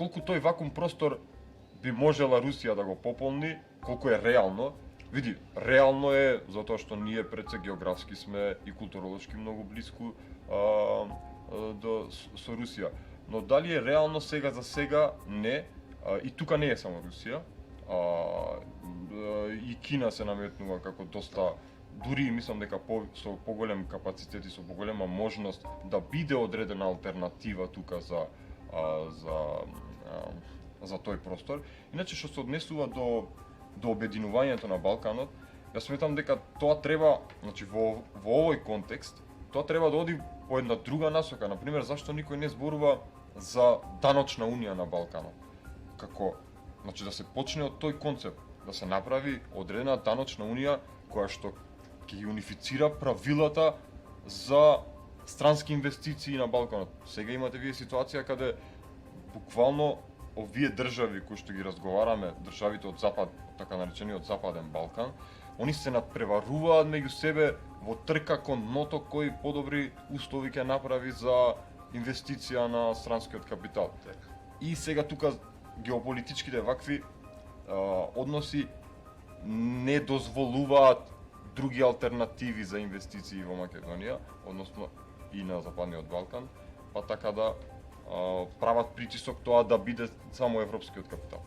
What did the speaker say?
колку тој вакуум простор би можела Русија да го пополни, колку е реално. Види, реално е затоа што ние пред се географски сме и културолошки многу блиску со Русија. Но дали е реално сега за сега? Не. И тука не е само Русија. И Кина се наметнува како доста, дури мислам дека со поголем капацитет и со поголема можност да биде одредена алтернатива тука за тој простор. Иначе што се однесува до обединувањето на Балканот, јас сметам дека тоа треба, значи во овој контекст, тоа треба да оди по една друга насока. Например, зашто никој не зборува за даночна унија на Балканот? Како, значи да се почне од тој концепт, да се направи одредена даночна унија која што ќе ги унифицира правилата за странски инвестиции на Балканот. Сега имате вие ситуација каде буквално овие држави кои што ги разговараме, државите од запад, така наречениот Западен Балкан, они се надпреваруваат меѓу себе во трка кон ното кој подобри услови ќе направи за инвестиција на странскиот капитал. И сега тука геополитичките вакви односи не дозволуваат други алтернативи за инвестиции во Македонија, односно и на Западниот Балкан, па така да прават притисок тоа да биде само европскиот капитал.